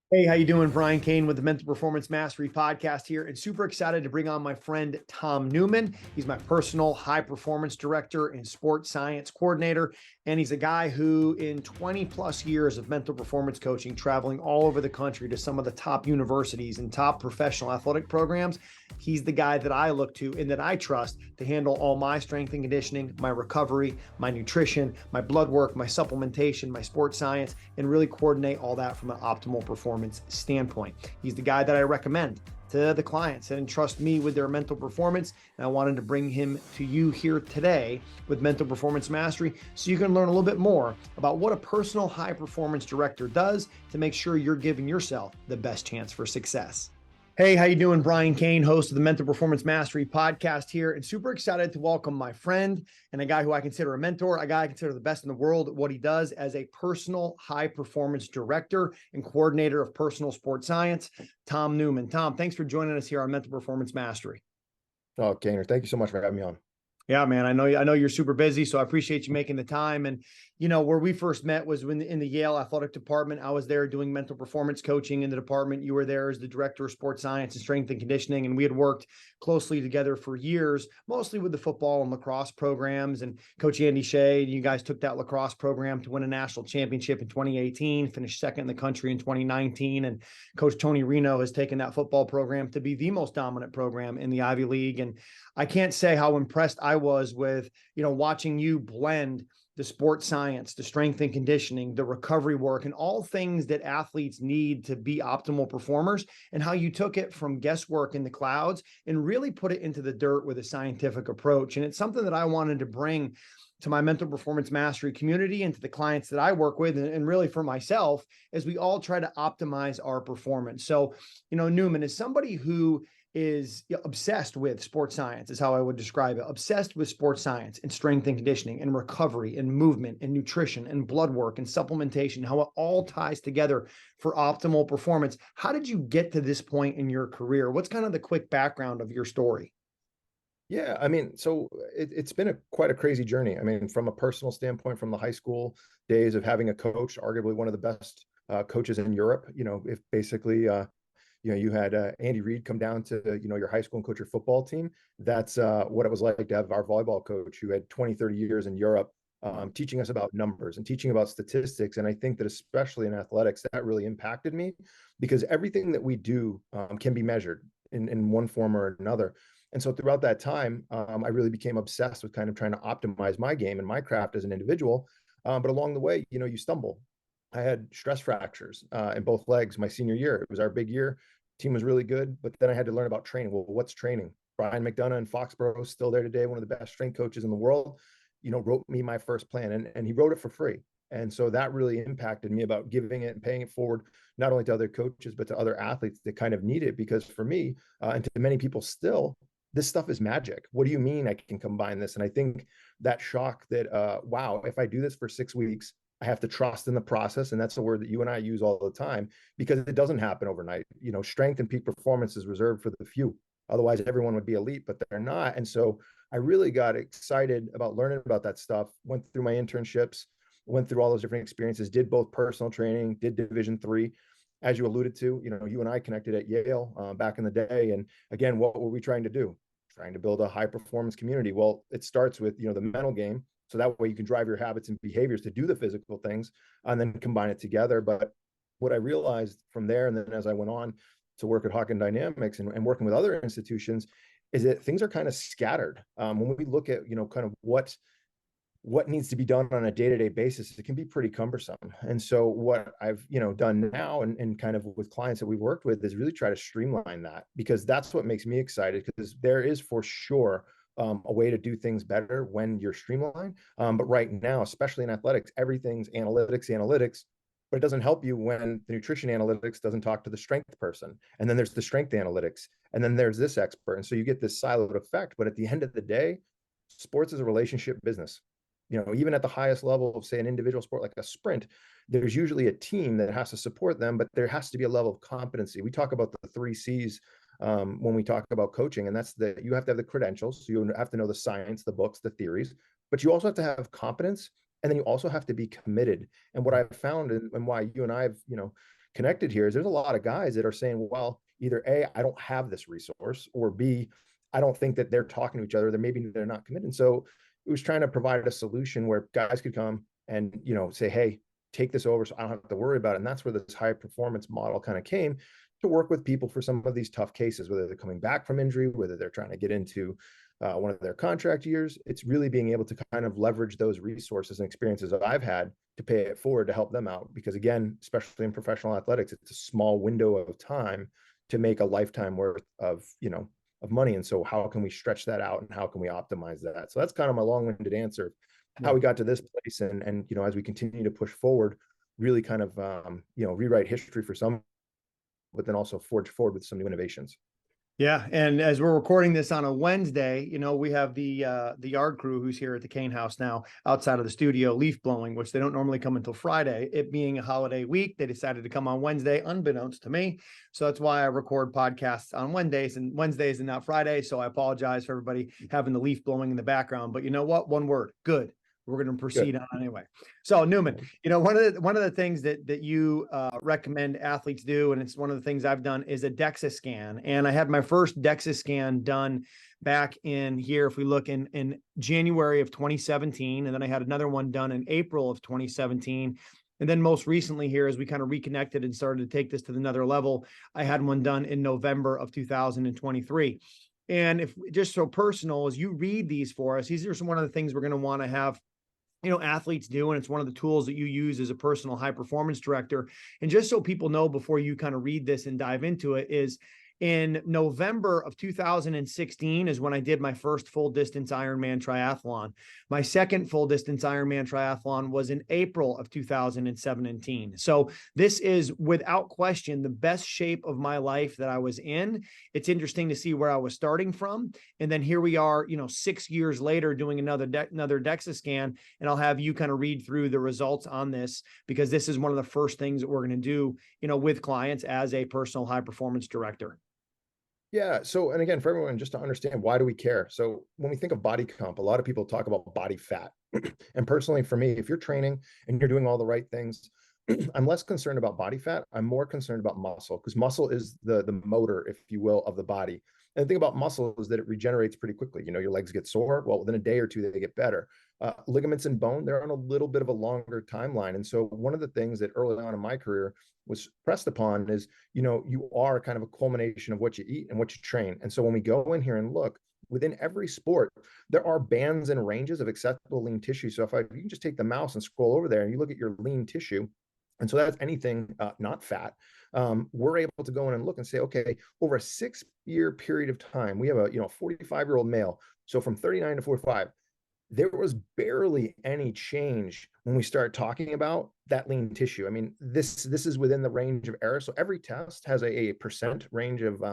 Hey, how you doing? Brian Cain with the Mental Performance Mastery Podcast here, and super excited to bring on my friend Tom Newman. He's my personal high performance director and sports science coordinator, and he's a guy who, in 20 plus years of mental performance coaching, traveling all over the country to some of the top universities and top professional athletic programs, he's the guy that I look to and that I trust to handle all my strength and conditioning, my recovery, my nutrition, my blood work, my supplementation, my sports science, and really coordinate all that from an optimal performance standpoint. He's the guy that I recommend to the clients that entrust me with their mental performance. And I wanted to bring him to you here today with Mental Performance Mastery so you can learn a little bit more about what a personal high performance director does to make sure you're giving yourself the best chance for success. Hey, how you doing? Brian Cain, host of the Mental Performance Mastery Podcast here, and super excited to welcome my friend and a guy who I consider a mentor, a guy I consider the best in the world at what he does as a personal high performance director and coordinator of personal sports science, Tom Newman. Tom, thanks for joining us here on Mental Performance Mastery. Oh, Gainer, thank you so much for having me on. Yeah, man. I know you're super busy, so I appreciate you making the time. And where we first met was in the Yale athletic department. I was there doing mental performance coaching in the department. You were there as the director of sports science and strength and conditioning, and we had worked closely together for years, mostly with the football and lacrosse programs. And Coach Andy Shea, you guys took that lacrosse program to win a national championship in 2018, finished second in the country in 2019, and Coach Tony Reno has taken that football program to be the most dominant program in the Ivy League. And I can't say how impressed I was with, watching you blend the sports science, the strength and conditioning, the recovery work, and all things that athletes need to be optimal performers, and how you took it from guesswork in the clouds and really put it into the dirt with a scientific approach. And it's something that I wanted to bring to my mental performance mastery community and to the clients that I work with, and really for myself, as we all try to optimize our performance. So, Newman is somebody who is obsessed with sports science, is how I would describe it, obsessed with sports science and strength and conditioning and recovery and movement and nutrition and blood work and supplementation, how it all ties together for optimal performance. How did you get to this point in your career? What's kind of the quick background of your story? Yeah, I mean, so it's been quite a crazy journey. I mean, from a personal standpoint, from the high school days of having a coach, arguably one of the best coaches in Europe. If basically, you had Andy Reid come down to, your high school and coach your football team. That's what it was like to have our volleyball coach who had 20, 30 years in Europe, teaching us about numbers and teaching about statistics. And I think that especially in athletics, that really impacted me because everything that we do can be measured in one form or another. And so throughout that time, I really became obsessed with kind of trying to optimize my game and my craft as an individual. But along the way, you stumble. I had stress fractures in both legs my senior year. It was our big year. Team was really good, but then I had to learn about training. Well, what's training? Brian McDonough in Foxborough, still there today, one of the best strength coaches in the world, wrote me my first plan, and he wrote it for free. And so that really impacted me about giving it and paying it forward, not only to other coaches, but to other athletes that kind of need it. Because for me, and to many people still, this stuff is magic. What do you mean I can combine this? And I think that shock that, wow, if I do this for 6 weeks, I have to trust in the process. And that's a word that you and I use all the time because it doesn't happen overnight. Strength and peak performance is reserved for the few. Otherwise, everyone would be elite, but they're not. And so I really got excited about learning about that stuff, went through my internships, went through all those different experiences, did both personal training, did Division III. As you alluded to, you and I connected at Yale back in the day. And again, what were we trying to do? Trying to build a high performance community. Well, it starts with, the mental game. So that way you can drive your habits and behaviors to do the physical things and then combine it together. But what I realized from there, and then as I went on to work at Hawken Dynamics and working with other institutions, is that things are kind of scattered. When we look at, kind of what needs to be done on a day-to-day basis, it can be pretty cumbersome. And so what I've, done now and kind of with clients that we've worked with is really try to streamline that, because that's what makes me excited, because there is for sure a way to do things better when you're streamlined. But right now, especially in athletics, everything's analytics, but it doesn't help you when the nutrition analytics doesn't talk to the strength person. And then there's the strength analytics, and then there's this expert. And so you get this siloed effect. But at the end of the day, sports is a relationship business. Even at the highest level of, say, an individual sport like a sprint, there's usually a team that has to support them, but there has to be a level of competency. We talk about the 3 C's when we talk about coaching, and that's that you have to have the credentials. So you have to know the science, the books, the theories, but you also have to have competence, and then you also have to be committed. And what I've found, and why you and I have, connected here is there's a lot of guys that are saying, well, either A, I don't have this resource, or B, I don't think that they're talking to each other. That maybe they're not committed. So it was trying to provide a solution where guys could come and, say, hey, take this over so I don't have to worry about it. And that's where this high performance model kind of came, to work with people for some of these tough cases, whether they're coming back from injury, whether they're trying to get into one of their contract years. It's really being able to kind of leverage those resources and experiences that I've had to pay it forward to help them out. Because again, especially in professional athletics, it's a small window of time to make a lifetime worth of, of money. And so how can we stretch that out, and how can we optimize that? So that's kind of my long-winded answer, how we got to this place. And as we continue to push forward, really kind of, rewrite history for some, but then also forge forward with some new innovations. Yeah, and as we're recording this on a Wednesday, we have the yard crew who's here at the Cain house now outside of the studio leaf blowing, which they don't normally come until Friday. It being a holiday week, they decided to come on Wednesday, unbeknownst to me. So that's why I record podcasts on Wednesdays and not Fridays. So I apologize for everybody having the leaf blowing in the background. But you know what? One word: good. We're going to proceed on anyway. So Newman, one of the things that you recommend athletes do, and it's one of the things I've done, is a DEXA scan. And I had my first DEXA scan done back in here, if we look in January of 2017, and then I had another one done in April of 2017. And then most recently here, as we kind of reconnected and started to take this to another level, I had one done in November of 2023. And if just so personal, as you read these for us, these are one of the things we're going to want to have athletes do. And it's one of the tools that you use as a personal high performance director. And just so people know, before you kind of read this and dive into it, is in November of 2016 is when I did my first full distance Ironman triathlon. My second full distance Ironman triathlon was in April of 2017. So this is without question the best shape of my life that I was in. It's interesting to see where I was starting from. And then here we are, 6 years later doing another DEXA scan. And I'll have you kind of read through the results on this, because this is one of the first things that we're going to do, with clients as a personal high performance director. Yeah. So, and again, for everyone, just to understand, why do we care? So when we think of body comp, a lot of people talk about body fat. And personally, for me, if you're training and you're doing all the right things, I'm less concerned about body fat. I'm more concerned about muscle, because muscle is the motor, if you will, of the body. And the thing about muscle is that it regenerates pretty quickly. Your legs get sore. Well, within a day or two, they get better. Ligaments and bone, they're on a little bit of a longer timeline. And so one of the things that early on in my career was pressed upon is, you are kind of a culmination of what you eat and what you train. And so when we go in here and look, within every sport, there are bands and ranges of acceptable lean tissue. So you can just take the mouse and scroll over there and you look at your lean tissue, and so that's anything not fat. We're able to go in and look and say, okay, over a 6-year period of time, we have a 45-year-old male. So from 39 to 45, there was barely any change when we start talking about that lean tissue. I mean, this is within the range of error. So every test has a percent range of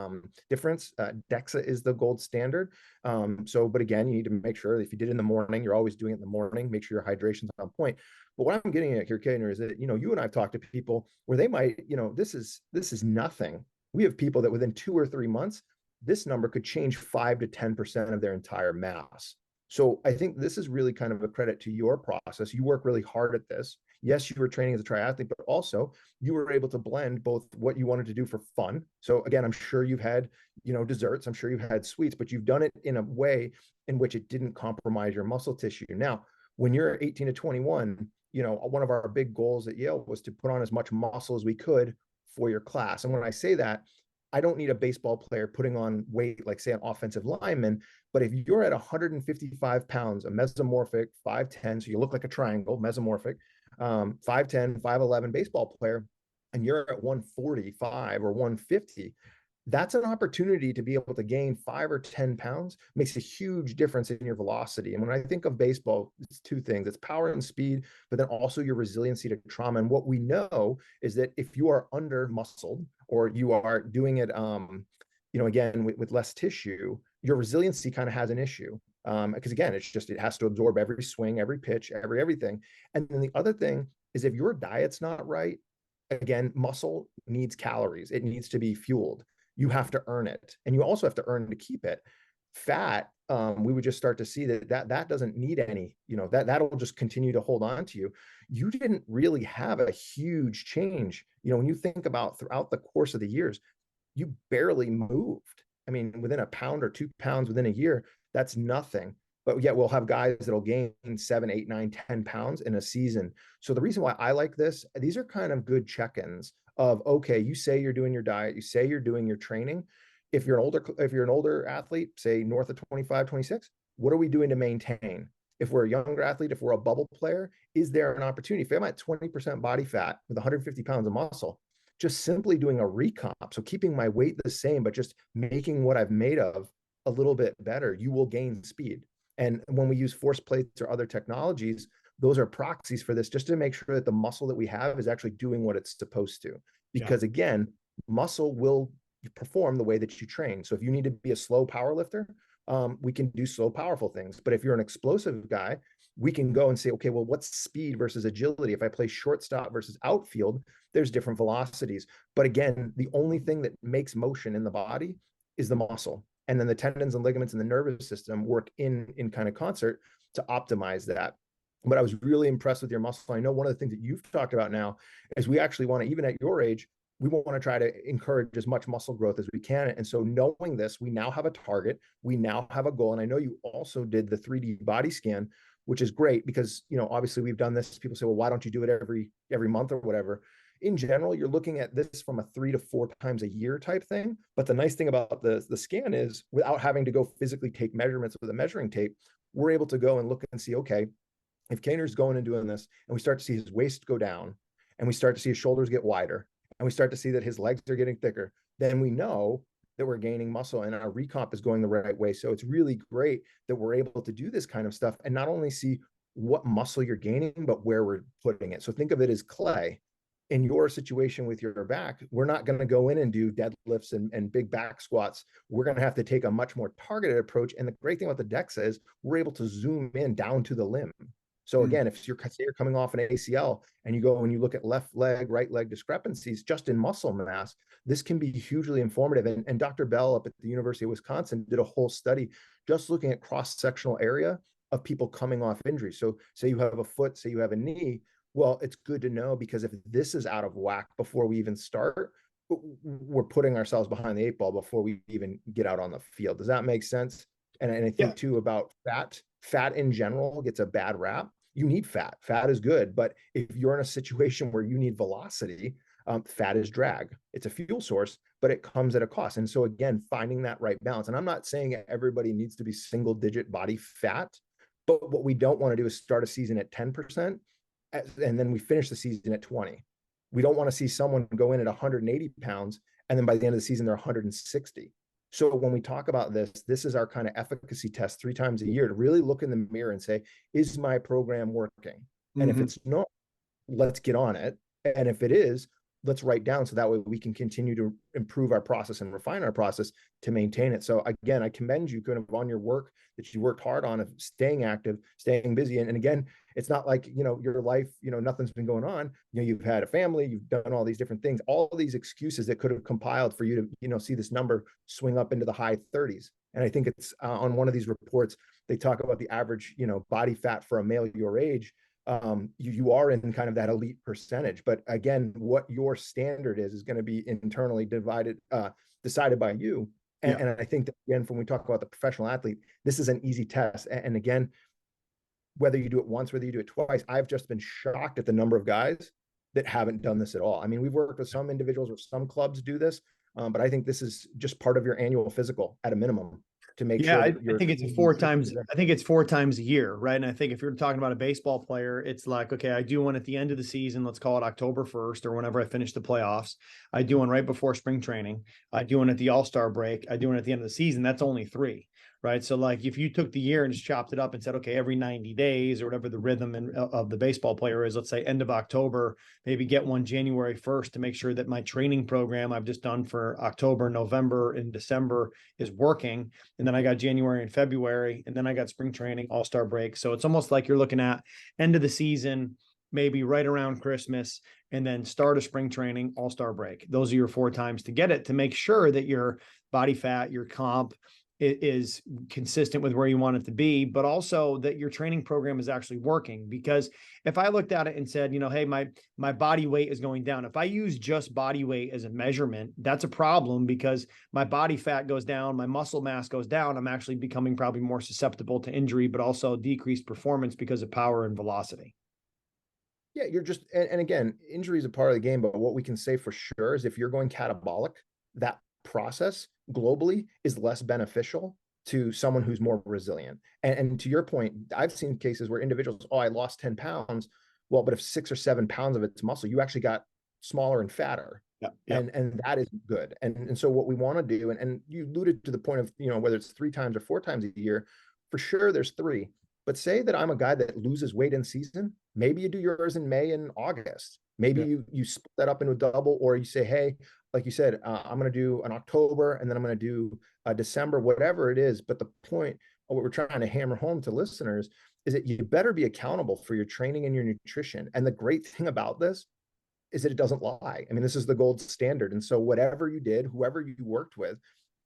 difference. DEXA is the gold standard. But again, you need to make sure that if you did it in the morning, you're always doing it in the morning. Make sure your hydration's on point. But what I'm getting at here, Kainer, is that, you and I've talked to people where they might, this is nothing. We have people that within 2 or 3 months, this number could change 5 to 10% of their entire mass. So I think this is really kind of a credit to your process. You work really hard at this. Yes, you were training as a triathlete, but also you were able to blend both what you wanted to do for fun. So again, I'm sure you've had, desserts, I'm sure you've had sweets, but you've done it in a way in which it didn't compromise your muscle tissue. Now, when you're 18 to 21, one of our big goals at Yale was to put on as much muscle as we could for your class. And when I say that, I don't need a baseball player putting on weight, like say an offensive lineman, but if you're at 155 pounds, a mesomorphic 5'10", so you look like a triangle, mesomorphic, 5'10", 5'11" baseball player, and you're at 145 or 150, that's an opportunity to be able to gain 5 or 10 pounds, makes a huge difference in your velocity. And when I think of baseball, it's 2 things. It's power and speed, but then also your resiliency to trauma. And what we know is that if you are under muscled, or you are doing it, again, with less tissue, your resiliency kind of has an issue. Because again, it has to absorb every swing, every pitch, everything. And then the other thing is, if your diet's not right, again, muscle needs calories. It needs to be fueled. You have to earn it. And you also have to earn to keep it. Fat we would just start to see that doesn't need any, that'll just continue to hold on to you. You didn't really have a huge change. When you think about throughout the course of the years, you barely moved. I mean, within a pound or 2 pounds within a year, that's nothing. But yet we'll have guys that'll gain 7, 8, 9, 10 pounds in a season. So the reason why I like this, these are kind of good check-ins of, okay, you say you're doing your diet, you say you're doing your training. If you're an older athlete, say north of 25, 26, what are we doing to maintain? If we're a younger athlete, if we're a bubble player, is there an opportunity? If I'm at 20% body fat with 150 pounds of muscle, just simply doing a recomp, so keeping my weight the same, but just making what I've made of a little bit better, you will gain speed. And when we use force plates or other technologies, those are proxies for this, just to make sure that the muscle that we have is actually doing what it's supposed to. Because again, muscle will perform the way that you train. So if you need to be a slow power lifter, we can do slow, powerful things. But if you're an explosive guy, we can go and say, okay, well, what's speed versus agility? If I play shortstop versus outfield, there's different velocities. But again, the only thing that makes motion in the body is the muscle. And then the tendons and ligaments and the nervous system work in kind of concert to optimize that. But I was really impressed with your muscle. I know one of the things that you've talked about now is we actually want to, even at your age, we want to try to encourage as much muscle growth as we can. And so knowing this, we now have a target, we now have a goal. And I know you also did the 3D body scan, which is great because, obviously we've done this. People say, well, why don't you do it every month or whatever? In general, you're looking at this from a 3 to 4 times a year type thing. But the nice thing about the scan is, without having to go physically take measurements with a measuring tape, we're able to go and look and see, okay, if Kainer's going and doing this, and we start to see his waist go down, and we start to see his shoulders get wider, and we start to see that his legs are getting thicker, then we know that we're gaining muscle and our recomp is going the right way. So it's really great that we're able to do this kind of stuff and not only see what muscle you're gaining, but where we're putting it. So think of it as clay. In your situation with your back, we're not going to go in and do deadlifts and big back squats. We're going to have to take a much more targeted approach. And the great thing about the DEXA is we're able to zoom in down to the limb. So again, if you're coming off an ACL and you go and you look at left leg, right leg discrepancies just in muscle mass, this can be hugely informative. And Dr. Bell up at the University of Wisconsin did a whole study just looking at cross-sectional area of people coming off injury. So say you have a foot, say you have a knee. Well, it's good to know, because if this is out of whack before we even start, we're putting ourselves behind the 8 ball before we even get out on the field. Does that make sense? And I think too about fat in general gets a bad rap. You need fat. Fat is good. But if you're in a situation where you need velocity, fat is drag. It's a fuel source, but it comes at a cost. And so again, finding that right balance. And I'm not saying everybody needs to be single digit body fat, but what we don't want to do is start a season at 10%. And then we finish the season at 20. We don't want to see someone go in at 180 pounds and then by the end of the season they're 160. So when we talk about this is our kind of efficacy test 3 times a year to really look in the mirror and say, is my program working? And if it's not, let's get on it. And if it is, let's write down so that way we can continue to improve our process and refine our process to maintain it. So again, I commend you kind of on your work that you worked hard on of staying active, staying busy. And again, it's not like, your life, nothing's been going on. You've had a family, you've done all these different things, all these excuses that could have compiled for you to, see this number swing up into the high 30s. And I think it's on one of these reports, they talk about the average, body fat for a male your age. You are in kind of that elite percentage, but again, what your standard is going to be internally decided by you. And I think that again, when we talk about the professional athlete, this is an easy test. And again, whether you do it once, whether you do it twice, I've just been shocked at the number of guys that haven't done this at all. I mean, we've worked with some individuals or some clubs do this, but I think this is just part of your annual physical at a minimum to make sure. I think it's 4 times. I think it's 4 times a year, right? And I think if you're talking about a baseball player, it's like, okay, I do one at the end of the season. Let's call it October 1st or whenever I finish the playoffs. I do one right before spring training. I do one at the All-Star break. I do one at the end of the season. That's only 3. Right. So like if you took the year and just chopped it up and said, okay, every 90 days or whatever the rhythm of the baseball player is, let's say end of October, maybe get one January 1st to make sure that my training program I've just done for October, November, and December is working. And then I got January and February, and then I got spring training, All-Star break. So it's almost like you're looking at end of the season, maybe right around Christmas, and then start of spring training, All-Star break. Those are your 4 times to get it, to make sure that your body fat, your comp, is consistent with where you want it to be, but also that your training program is actually working. Because if I looked at it and said, hey, my body weight is going down, if I use just body weight as a measurement, that's a problem, because my body fat goes down, my muscle mass goes down. I'm actually becoming probably more susceptible to injury, but also decreased performance because of power and velocity. Yeah, you're just, and again, injury is a part of the game, but what we can say for sure is if you're going catabolic, that process globally is less beneficial to someone who's more resilient. And to your point, I've seen cases where individuals, oh, I lost 10 pounds. Well, but if 6 or 7 pounds of it's muscle, you actually got smaller and fatter. Yep. And that is good. And so what we want to do, and you alluded to the point of, whether it's 3 times or 4 times a year, for sure there's 3. But say that I'm a guy that loses weight in season. Maybe you do yours in May and August. Maybe you split that up into a double, or you say, hey, like you said, I'm going to do an October, and then I'm going to do a December, whatever it is. But the point of what we're trying to hammer home to listeners is that you better be accountable for your training and your nutrition. And the great thing about this is that it doesn't lie. I mean, this is the gold standard. And so whatever you did, whoever you worked with,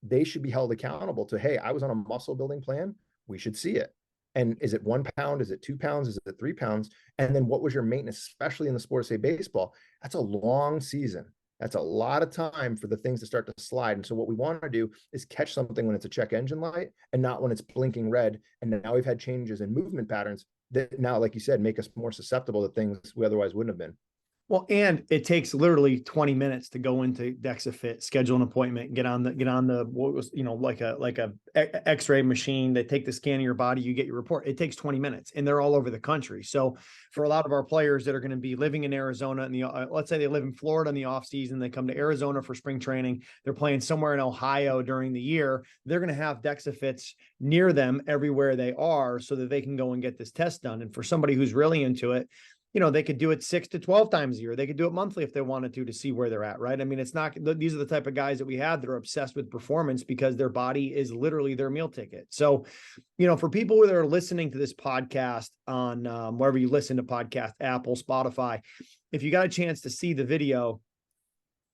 they should be held accountable to, hey, I was on a muscle building plan. We should see it. And is it 1 pound? Is it 2 pounds? Is it 3 pounds? And then what was your maintenance, especially in the sport of, say, baseball? That's a long season. That's a lot of time for the things to start to slide. And so what we want to do is catch something when it's a check engine light and not when it's blinking red. And now we've had changes in movement patterns that now, like you said, make us more susceptible to things we otherwise wouldn't have been. Well, and it takes literally 20 minutes to go into DexaFit, schedule an appointment, get on the what was, like a X-ray machine. They take the scan of your body, you get your report. It takes 20 minutes, and they're all over the country. So for a lot of our players that are going to be living in Arizona, and let's say they live in Florida in the off season, they come to Arizona for spring training, they're playing somewhere in Ohio during the year, they're going to have DexaFits near them everywhere they are, so that they can go and get this test done. And for somebody who's really into it, they could do it 6 to 12 times a year. They could do it monthly if they wanted to see where they're at, right? I mean, it's not, these are the type of guys that we have that are obsessed with performance because their body is literally their meal ticket. So, for people that are listening to this podcast on wherever you listen to podcast, Apple, Spotify, if you got a chance to see the video,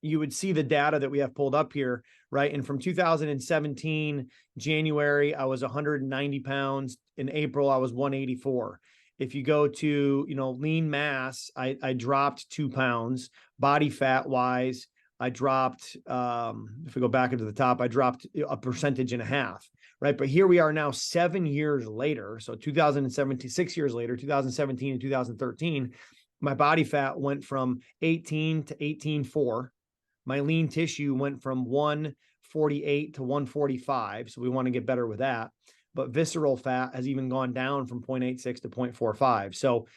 you would see the data that we have pulled up here, right? And from 2017, January, I was 190 pounds. In April, I was 184. If you go to, lean mass, I dropped 2 pounds. Body fat wise, I dropped, if we go back into the top, I dropped 1.5%, right? But here we are now 7 years later. So 2017, 6 years later, 2017 and 2013, my body fat went from 18 to 18.4. My lean tissue went from 148 to 145. So we want to get better with that. But visceral fat has even gone down from 0.86 to 0.45. So,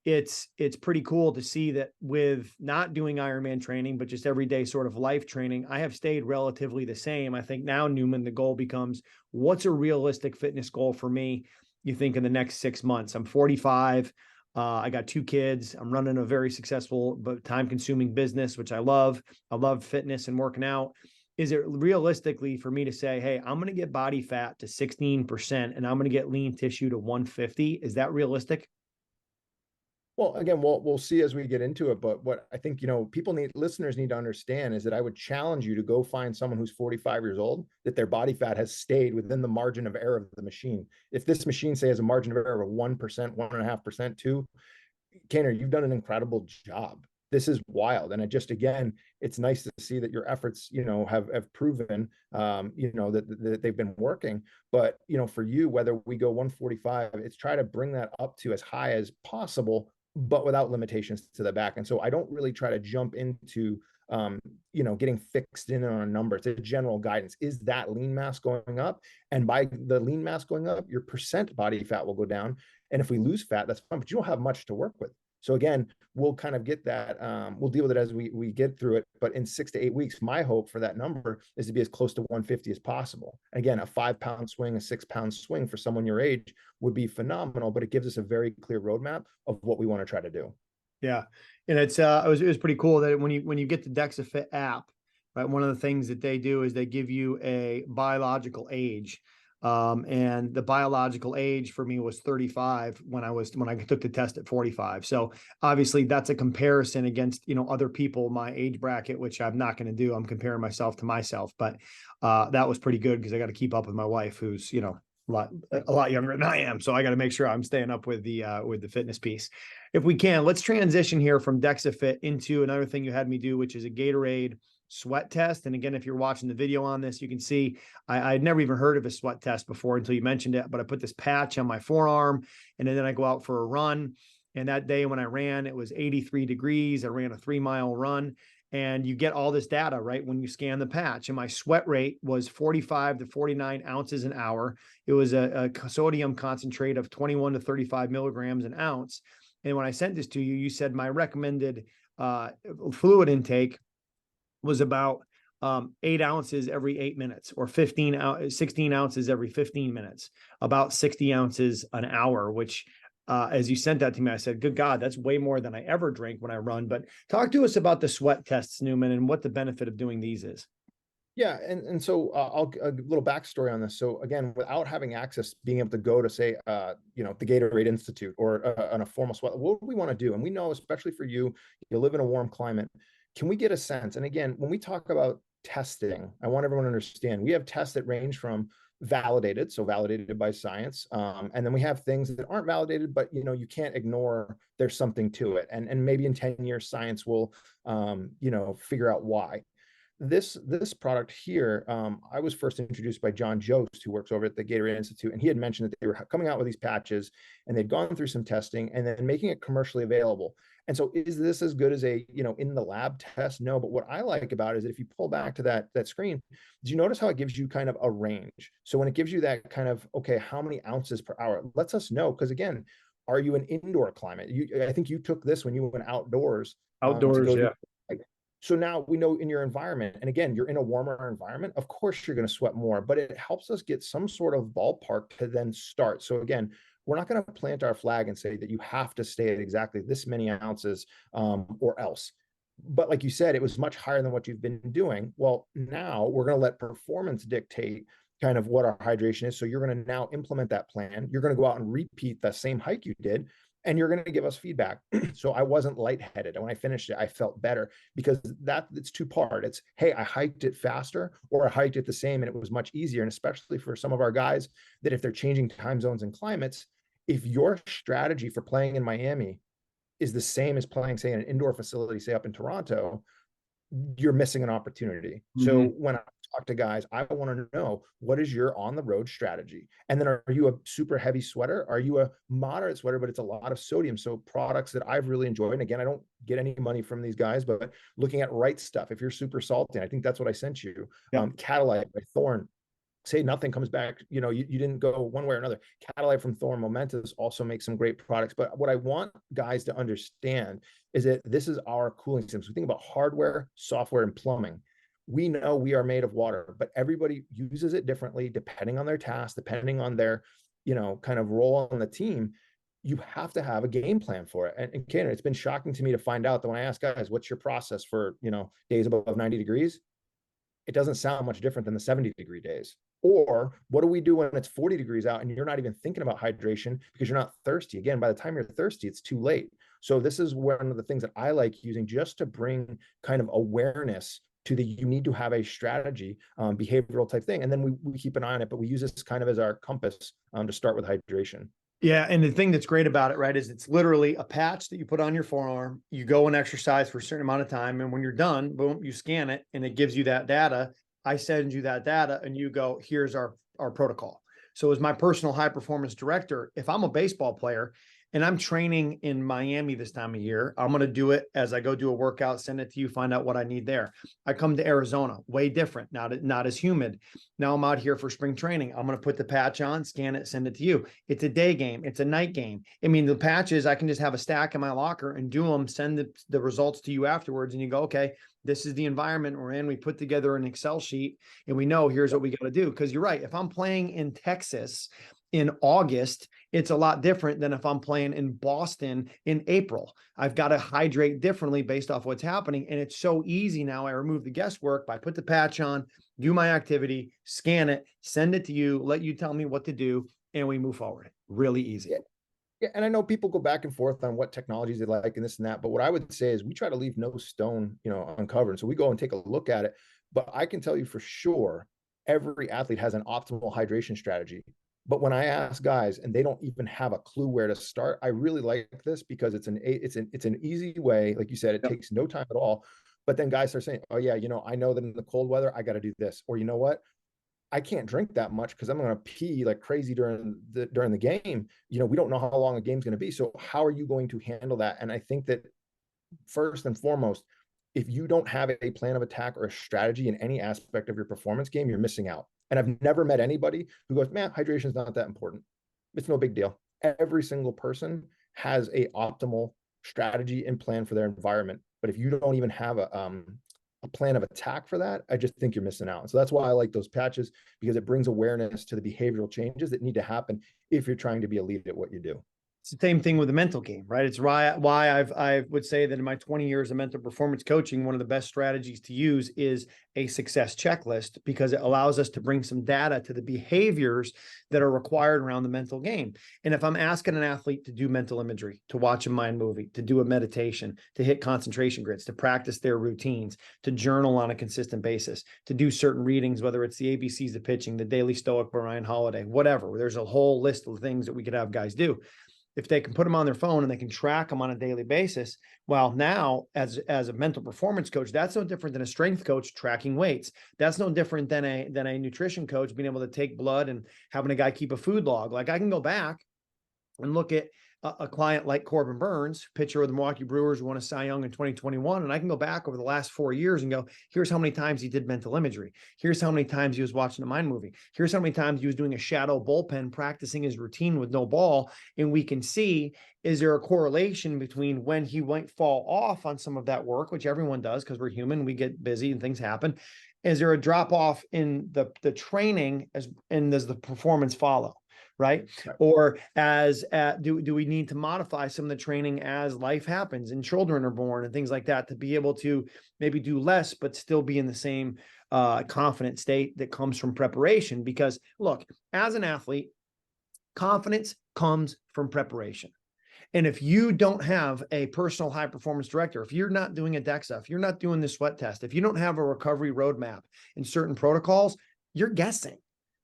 it's pretty cool to see that with not doing Ironman training, but just everyday sort of life training, I have stayed relatively the same. I think now, Newman, the goal becomes, what's a realistic fitness goal for me, you think, in the next 6 months? I'm 45. I got 2 kids. I'm running a very successful but time-consuming business, which I love. I love fitness and working out. Is it realistically for me to say, hey, I'm going to get body fat to 16% and I'm going to get lean tissue to 150? Is that realistic? Well, again, we'll see as we get into it. But what I think, listeners need to understand is that I would challenge you to go find someone who's 45 years old, that their body fat has stayed within the margin of error of the machine. If this machine, say, has a margin of error of 1%, 1.5%, 2%, Kainer, you've done an incredible job. This is wild. And again, it's nice to see that your efforts, have proven, that they've been working. But, for you, whether we go 145, it's try to bring that up to as high as possible, but without limitations to the back. And so I don't really try to jump into, getting fixed in on a number. It's a general guidance. Is that lean mass going up? And by the lean mass going up, your percent body fat will go down. And if we lose fat, that's fine, but you don't have much to work with. So again, we'll kind of get that. We'll deal with it as we get through it. But in 6 to 8 weeks, my hope for that number is to be as close to 150 as possible. Again, a 5 pound swing, a 6 pound swing for someone your age would be phenomenal, but it gives us a very clear roadmap of what we want to try to do. Yeah. And it was pretty cool that when you get the DexaFit app, right, one of the things that they do is they give you a biological age. And the biological age for me was 35 when I took the test at 45. So obviously that's a comparison against, other people my age bracket, which I'm not going to do. I'm comparing myself to myself, but that was pretty good because I got to keep up with my wife, who's, a lot younger than I am. So I got to make sure I'm staying up with the fitness piece. If we can, let's transition here from DexaFit into another thing you had me do, which is a Gatorade sweat test. And again, if you're watching the video on this, you can see I'd never even heard of a sweat test before until you mentioned it, but I put this patch on my forearm and then I go out for a run. And that day when I ran, it was 83 degrees. I ran a 3-mile run and you get all this data, right? When you scan the patch, and my sweat rate was 45 to 49 ounces an hour. It was a sodium concentrate of 21 to 35 milligrams an ounce. And when I sent this to you, you said my recommended fluid intake was about 8 ounces every 8 minutes, or 16 ounces every 15 minutes, about 60 ounces an hour, which as you sent that to me, I said, good God, that's way more than I ever drink when I run. But talk to us about the sweat tests, Newman, and what the benefit of doing these is. Yeah, and so I'll a little backstory on this. So again, without having access, being able to go to say, the Gatorade Institute or on a formal sweat, what do we want to do? And we know, especially for you, you live in a warm climate. Can we get a sense? And again, when we talk about testing, I want everyone to understand we have tests that range from validated, so validated by science, and then we have things that aren't validated, but you can't ignore there's something to it, and maybe in 10 years science will figure out why. This product here, I was first introduced by John Jost, who works over at the Gatorade Institute, and he had mentioned that they were coming out with these patches and they'd gone through some testing and then making it commercially available. And so is this as good as a, in the lab test? No, but what I like about it is that if you pull back to that screen, do you notice how it gives you kind of a range? So when it gives you that kind of, okay, how many ounces per hour, it lets us know, because again, are you an indoor climate? I think you took this when you went outdoors. Outdoors, yeah. So now we know in your environment, and again, you're in a warmer environment, of course you're going to sweat more, but it helps us get some sort of ballpark to then start. So again, we're not going to plant our flag and say that you have to stay at exactly this many ounces or else. But like you said, it was much higher than what you've been doing. Well, now we're going to let performance dictate kind of what our hydration is. So you're going to now implement that plan. You're going to go out and repeat the same hike you did, and you're going to give us feedback. So I wasn't lightheaded. And when I finished it, I felt better, because it's two-part. It's, hey, I hiked it faster, or I hiked it the same and it was much easier. And especially for some of our guys that if they're changing time zones and climates, if your strategy for playing in Miami is the same as playing, say, in an indoor facility, say up in Toronto, you're missing an opportunity. Mm-hmm. So when I talk to guys, I want to know, what is your on the road strategy? And then are you a super heavy sweater? Are you a moderate sweater, but it's a lot of sodium? So products that I've really enjoyed, and again, I don't get any money from these guys, but looking at Right Stuff, if you're super salty, and I think that's what I sent you, Catalyte by Thorne, say nothing comes back, you didn't go one way or another. Catalyte from Thorne, Momentous also makes some great products. But what I want guys to understand is that this is our cooling systems. We think about hardware, software, and plumbing. We know we are made of water, but everybody uses it differently depending on their task, depending on their, kind of role on the team. You have to have a game plan for it. And Cain, it's been shocking to me to find out that when I ask guys, what's your process for, days above 90 degrees? It doesn't sound much different than the 70-degree days. Or what do we do when it's 40 degrees out and you're not even thinking about hydration because you're not thirsty? Again, by the time you're thirsty, it's too late. So this is one of the things that I like using, just to bring kind of awareness to you need to have a strategy, behavioral type thing. And then we keep an eye on it, but we use this kind of as our compass to start with hydration. Yeah. And the thing that's great about it, right, is it's literally a patch that you put on your forearm. You go and exercise for a certain amount of time. And when you're done, boom, you scan it and it gives you that data. I send you that data and you go, here's our protocol. So as my personal high performance director, if I'm a baseball player and I'm training in Miami this time of year, I'm going to do it as I go do a workout, send it to you, find out what I need there. I come to Arizona, way different, not as humid. Now I'm out here for spring training. I'm going to put the patch on, scan it, send it to you. It's a day game. It's a night game. I mean, the patches, I can just have a stack in my locker and do them, send the results to you afterwards. And you go, okay, this is the environment we're in. We put together an Excel sheet and we know here's what we got to do. Because you're right. If I'm playing in Texas in August, it's a lot different than if I'm playing in Boston in April. I've got to hydrate differently based off what's happening. And it's so easy now. I remove the guesswork by put the patch on, do my activity, scan it, send it to you, let you tell me what to do, and we move forward. Really easy. Yeah, and I know people go back and forth on what technologies they like and this and that, but what I would say is we try to leave no stone, uncovered. So we go and take a look at it. But I can tell you for sure, every athlete has an optimal hydration strategy. But when I ask guys and they don't even have a clue where to start, I really like this because it's an easy way. Like you said, it takes no time at all. But then guys are saying, oh yeah, I know that in the cold weather, I got to do this. Or you know what? I can't drink that much because I'm going to pee like crazy during the game. We don't know how long a game's going to be. So how are you going to handle that? And I think that first and foremost, if you don't have a plan of attack or a strategy in any aspect of your performance game, you're missing out. And I've never met anybody who goes, man, hydration is not that important. It's no big deal. Every single person has a optimal strategy and plan for their environment. But if you don't even have a plan of attack for that, I just think you're missing out. And so that's why I like those patches, because it brings awareness to the behavioral changes that need to happen if you're trying to be elite at what you do. It's the same thing with the mental game, right? It's why I would say that in my 20 years of mental performance coaching, one of the best strategies to use is a success checklist, because it allows us to bring some data to the behaviors that are required around the mental game. And if I'm asking an athlete to do mental imagery, to watch a mind movie, to do a meditation, to hit concentration grids, to practice their routines, to journal on a consistent basis, to do certain readings, whether it's the ABCs of pitching, the Daily Stoic by Ryan Holiday, whatever, there's a whole list of things that we could have guys do. If they can put them on their phone and they can track them on a daily basis, well, now as a mental performance coach, that's no different than a strength coach tracking weights. That's no different than a nutrition coach being able to take blood and having a guy keep a food log. Like, I can go back and look at a client like Corbin Burns, pitcher of the Milwaukee Brewers, who won a Cy Young in 2021. And I can go back over the last 4 years and go, here's how many times he did mental imagery. Here's how many times he was watching a mind movie. Here's how many times he was doing a shadow bullpen, practicing his routine with no ball. And we can see, is there a correlation between when he might fall off on some of that work, which everyone does because we're human, we get busy and things happen. Is there a drop off in the training and does the performance follow? Right. Or do we need to modify some of the training as life happens and children are born and things like that, to be able to maybe do less, but still be in the same confident state that comes from preparation? Because look, as an athlete, confidence comes from preparation. And if you don't have a personal high performance director, if you're not doing a DEXA, if you're not doing the sweat test, if you don't have a recovery roadmap and certain protocols, you're guessing.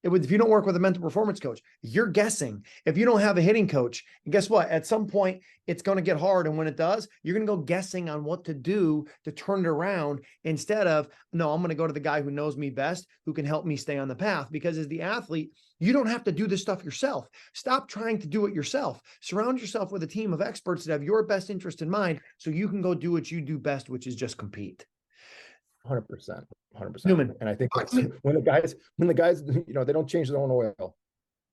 If you don't work with a mental performance coach, you're guessing. If you don't have a hitting coach, and guess what? At some point, it's going to get hard. And when it does, you're going to go guessing on what to do to turn it around, instead of, no, I'm going to go to the guy who knows me best, who can help me stay on the path. Because as the athlete, you don't have to do this stuff yourself. Stop trying to do it yourself. Surround yourself with a team of experts that have your best interest in mind, so you can go do what you do best, which is just compete. 100%. 100%. Newman. And I think when the guys, they don't change their own oil.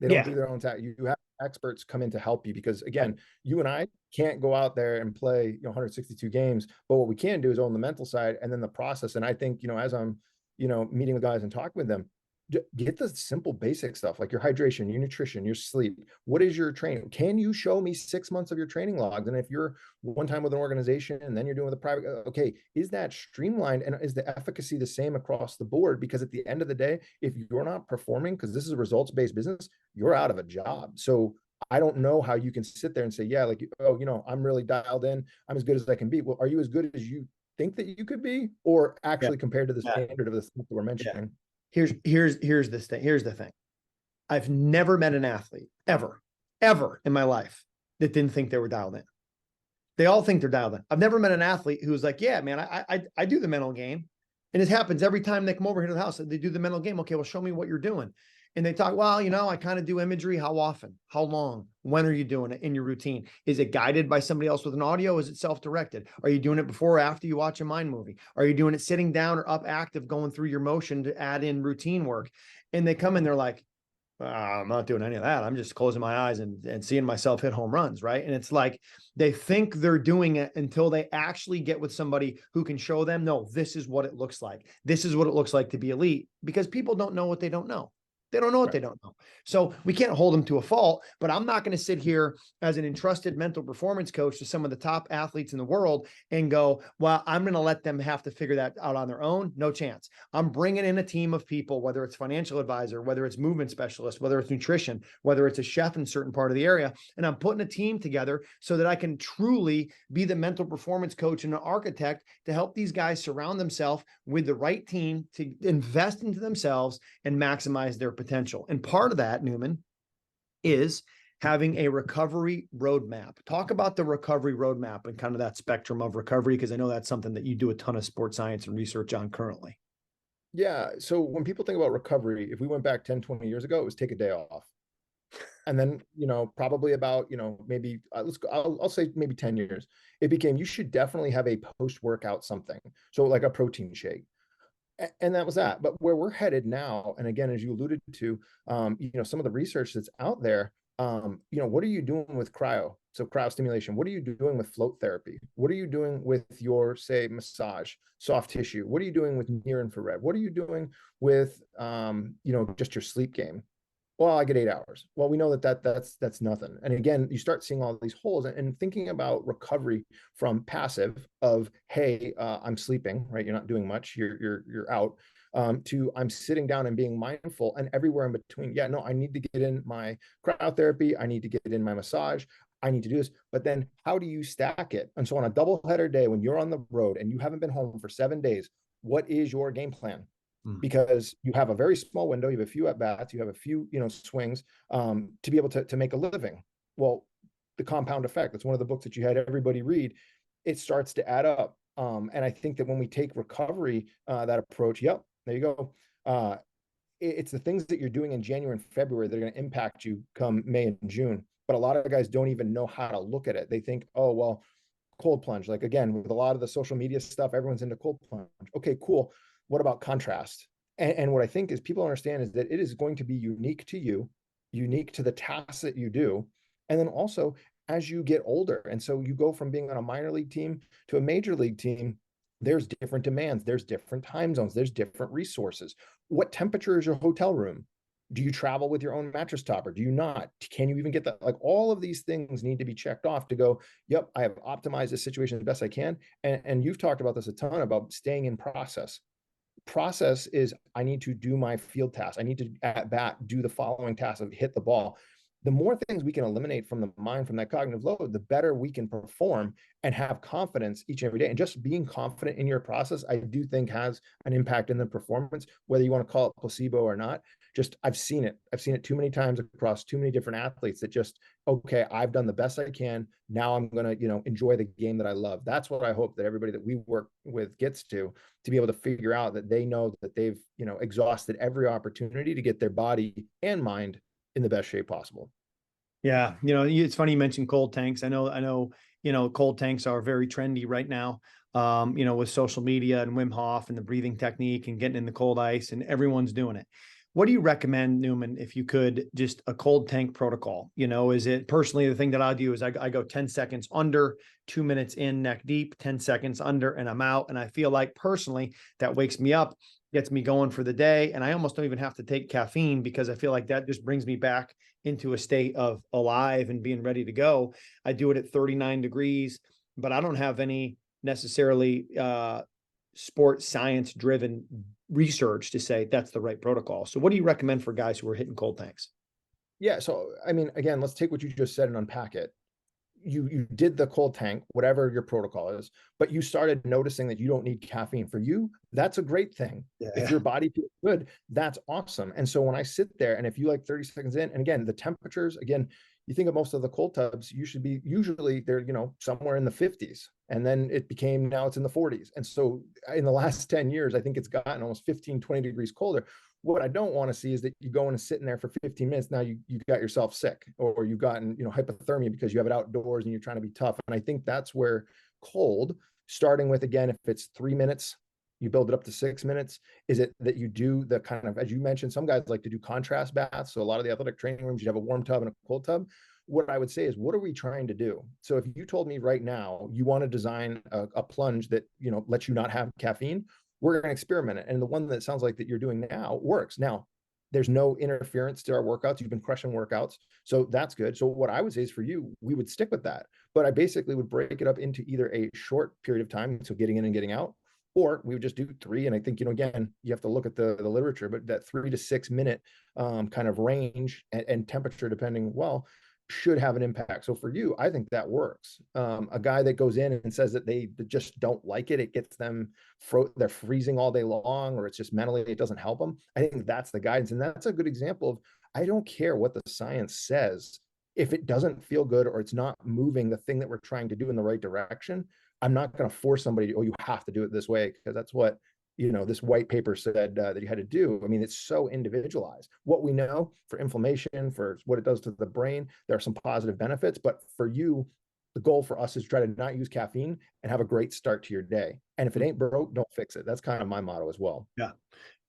They don't do their own tack. You have experts come in to help you, because again, you and I can't go out there and play, 162 games, but what we can do is own the mental side and then the process. And I think, as I'm, meeting with guys and talking with them, get the simple basic stuff like your hydration, your nutrition, your sleep. What is your training? Can you show me 6 months of your training logs? And if you're one time with an organization and then you're doing with a private, okay, is that streamlined and is the efficacy the same across the board? Because at the end of the day, if you're not performing, because this is a results-based business, you're out of a job. So I don't know how you can sit there and say, yeah, like, I'm really dialed in, I'm as good as I can be. Well, are you as good as you think that you could be, or actually compared to the standard of the stuff that we're mentioning? Here's this thing. Here's the thing. I've never met an athlete ever in my life that didn't think they were dialed in. They all think they're dialed in. I've never met an athlete who's like, yeah, man, I do the mental game. And it happens every time they come over here to the house. They do the mental game. Okay, well, show me what you're doing. And they talk, well, I kind of do imagery. How often? How long? When are you doing it in your routine? Is it guided by somebody else with an audio? Is it self-directed? Are you doing it before or after you watch a mind movie? Are you doing it sitting down or up active, going through your motion to add in routine work? And they come in, they're like, I'm not doing any of that. I'm just closing my eyes and seeing myself hit home runs, right? And it's like they think they're doing it until they actually get with somebody who can show them, no, this is what it looks like. This is what it looks like to be elite, because people don't know what they don't know. They don't know what Right. they don't know. So we can't hold them to a fault, but I'm not going to sit here as an entrusted mental performance coach to some of the top athletes in the world and go, well, I'm going to let them have to figure that out on their own. No chance. I'm bringing in a team of people, whether it's financial advisor, whether it's movement specialist, whether it's nutrition, whether it's a chef in a certain part of the area. And I'm putting a team together so that I can truly be the mental performance coach and an architect to help these guys surround themselves with the right team to invest into themselves and maximize their potential. And part of that, Newman, is having a recovery roadmap. Talk about the recovery roadmap and kind of that spectrum of recovery, because I know that's something that you do a ton of sports science and research on currently. Yeah. So when people think about recovery, if we went back 10, 20 years ago, it was take a day off. And then, probably about, maybe I'll say maybe 10 years, it became, you should definitely have a post-workout something. So like a protein shake. And that was that. But where we're headed now, and again, as you alluded to, some of the research that's out there, what are you doing with cryo? So cryostimulation. What are you doing with float therapy? What are you doing with your, say, massage, soft tissue? What are you doing with near infrared? What are you doing with, just your sleep game? Well, I get 8 hours. Well, we know that's nothing. And again, you start seeing all these holes and thinking about recovery from passive of, hey, I'm sleeping, right? You're not doing much. You're out. To I'm sitting down and being mindful, and everywhere in between. Yeah, no, I need to get in my cryotherapy. I need to get in my massage. I need to do this. But then how do you stack it? And so on a double header day, when you're on the road and you haven't been home for 7 days, what is your game plan? Because you have a very small window, you have a few at bats, you have a few, swings to be able to make a living. Well, the compound effect, that's one of the books that you had everybody read. It starts to add up. And I think that when we take recovery, that approach, yep, there you go. It's the things that you're doing in January and February that are going to impact you come May and June. But a lot of guys don't even know how to look at it. They think, oh, well, cold plunge. Like again, with a lot of the social media stuff, everyone's into cold plunge. Okay, cool. What about contrast? And what I think is people understand is that it is going to be unique to you, unique to the tasks that you do. And then also as you get older. And so you go from being on a minor league team to a major league team, there's different demands, there's different time zones, there's different resources. What temperature is your hotel room? Do you travel with your own mattress topper? Do you not? Can you even get that? Like all of these things need to be checked off to go, yep, I have optimized this situation as best I can. And you've talked about this a ton about staying in process. Process is I need to do my field task. I need to at bat do the following task of hit the ball. The more things we can eliminate from the mind, from that cognitive load, the better we can perform and have confidence each and every day. And just being confident in your process, I do think has an impact in the performance, whether you want to call it placebo or not. Just I've seen it too many times across too many different athletes that just, okay, I've done the best I can. Now I'm going to, enjoy the game that I love. That's what I hope that everybody that we work with gets to be able to figure out that they know that they've, exhausted every opportunity to get their body and mind in the best shape possible. Yeah. It's funny you mentioned cold tanks. I know, cold tanks are very trendy right now. With social media and Wim Hof and the breathing technique and getting in the cold ice, and everyone's doing it. What do you recommend, Newman, if you could, just a cold tank protocol? Is it personally the thing that I do is I go 10 seconds under, 2 minutes in, neck deep, 10 seconds under, and I'm out. And I feel like personally that wakes me up, gets me going for the day. And I almost don't even have to take caffeine because I feel like that just brings me back into a state of alive and being ready to go. I do it at 39 degrees, but I don't have any necessarily sports science driven research to say that's the right protocol. So what do you recommend for guys who are hitting cold tanks? Yeah. So, I mean, again, let's take what you just said and unpack it. You did the cold tank, whatever your protocol is, but you started noticing that you don't need caffeine. For you, that's a great thing. Yeah. If your body feels good, that's awesome. And so when I sit there, and if you like 30 seconds in, and again, the temperatures, again, you think of most of the cold tubs, usually they're, somewhere in the 50s. And then it became, now it's in the 40s. And so in the last 10 years, I think it's gotten almost 15, 20 degrees colder. What I don't want to see is that you go in and sit in there for 15 minutes. Now you got yourself sick, or you've gotten, hypothermia because you have it outdoors and you're trying to be tough. And I think that's where cold, starting with, again, if it's 3 minutes, you build it up to 6 minutes. Is it that you do the kind of, as you mentioned, some guys like to do contrast baths. So a lot of the athletic training rooms, you have a warm tub and a cold tub. What I would say is, what are we trying to do? So if you told me right now, you want to design a plunge that, lets you not have caffeine, we're going to experiment it. And the one that sounds like that you're doing now works. Now, There's no interference to our workouts. You've been crushing workouts. So that's good. So what I would say is for you, we would stick with that. But I basically would break it up into either a short period of time, so getting in and getting out, or we would just do 3. And I think, again, you have to look at the literature, but that 3 to 6 minute kind of range and temperature, depending, well, should have an impact. So for you, I think that works. A guy that goes in and says that they just don't like it, it gets them, they're freezing all day long, or it's just mentally, it doesn't help them. I think that's the guidance. And that's a good example of, I don't care what the science says. If it doesn't feel good, or it's not moving the thing that we're trying to do in the right direction, I'm not going to force somebody to, oh, you have to do it this way, because that's what, this white paper said that you had to do. I mean, it's so individualized. What we know for inflammation, for what it does to the brain, there are some positive benefits. But for you, the goal for us is try to not use caffeine and have a great start to your day. And if it ain't broke, don't fix it. That's kind of my motto as well. Yeah.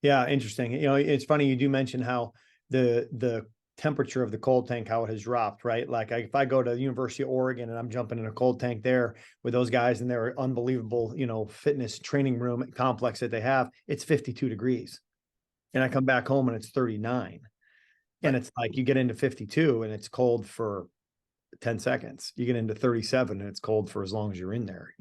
Yeah. Interesting. It's funny you do mention how the temperature of the cold tank, how it has dropped, right? Like if I go to the University of Oregon and I'm jumping in a cold tank there with those guys in their unbelievable, fitness training room complex that they have, it's 52 degrees. And I come back home and it's 39. And it's like you get into 52 and it's cold for 10 seconds. You get into 37 and it's cold for as long as you're in there,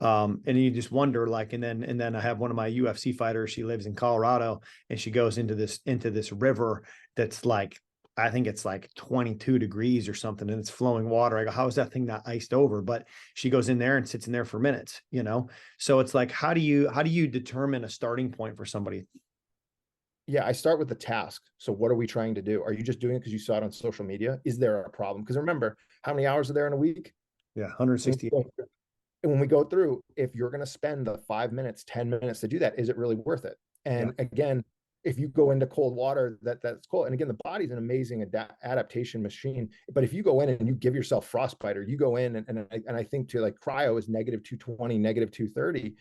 and you just wonder, like, and then I have one of my UFC fighters, she lives in Colorado, and she goes into this river that's like, I think it's like 22 degrees or something, and it's flowing water. I go, how is that thing not iced over? But she goes in there and sits in there for minutes, So it's like, how do you determine a starting point for somebody? Yeah, I start with the task. So what are we trying to do? Are you just doing it because you saw it on social media? Is there a problem? Because remember, how many hours are there in a week? Yeah, 160. And when we go through, if you're going to spend the 5 minutes, 10 minutes to do that, is it really worth it? And again, if you go into cold water, that's cold. And again, the body's an amazing adaptation machine. But if you go in and you give yourself frostbite, or you go in and I think to like cryo is -220, -230,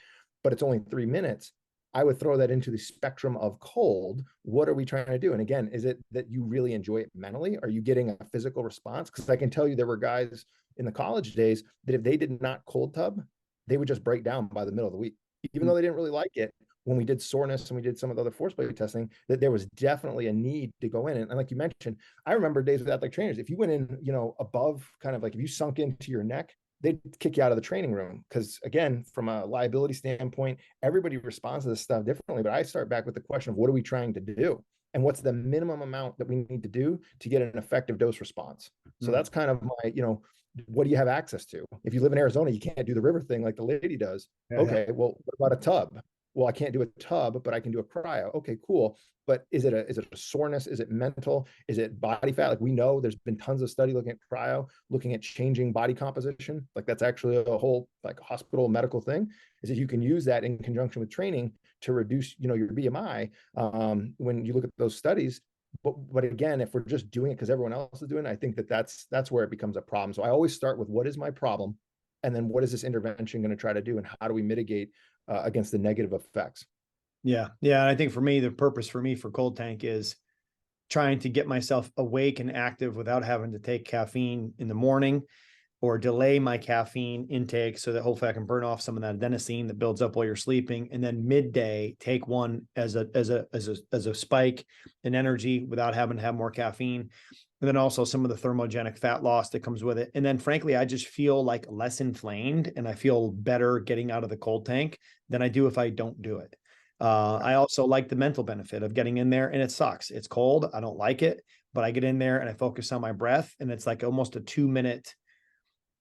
but it's only 3 minutes, I would throw that into the spectrum of cold. What are we trying to do? And again, is it that you really enjoy it mentally? Are you getting a physical response? Because I can tell you there were guys in the college days that if they did not cold tub, they would just break down by the middle of the week, even though they didn't really like it. When we did soreness and we did some of the other force plate testing, that there was definitely a need to go in. And like you mentioned, I remember days with athletic trainers, if you went in, above, kind of like if you sunk into your neck, they'd kick you out of the training room. Because again, from a liability standpoint, everybody responds to this stuff differently. But I start back with the question of, what are we trying to do? And what's the minimum amount that we need to do to get an effective dose response? So that's kind of my, what do you have access to? If you live in Arizona, you can't do the river thing like the lady does. Okay, well, what about a tub? Well, I can't do a tub, but I can do a cryo. Okay, cool. But is it a soreness? Is it mental? Is it body fat? Like, we know there's been tons of study looking at cryo, looking at changing body composition. Like, that's actually a whole like hospital medical thing, is that you can use that in conjunction with training to reduce, your BMI when you look at those studies. But again, if we're just doing it because everyone else is doing it, I think that's where it becomes a problem. So I always start with, what is my problem? And then what is this intervention going to try to do? And how do we mitigate against the negative effects? Yeah. Yeah. And I think for me, the purpose for me for cold tank is trying to get myself awake and active without having to take caffeine in the morning, or delay my caffeine intake so that hopefully I can burn off some of that adenosine that builds up while you're sleeping. And then midday, take one as a spike in energy without having to have more caffeine. And then also some of the thermogenic fat loss that comes with it. And then frankly, I just feel like less inflamed, and I feel better getting out of the cold tank than I do if I don't do it. I also like the mental benefit of getting in there, and it sucks. It's cold. I don't like it, but I get in there and I focus on my breath, and it's like almost a 2-minute,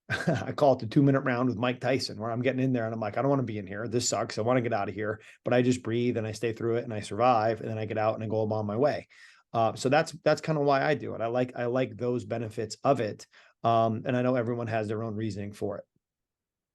I call it the 2-minute round with Mike Tyson, where I'm getting in there and I'm like, I don't want to be in here. This sucks. I want to get out of here, but I just breathe and I stay through it and I survive, and then I get out and I go on my way. So that's kind of why I do it. I like those benefits of it. And I know everyone has their own reasoning for it.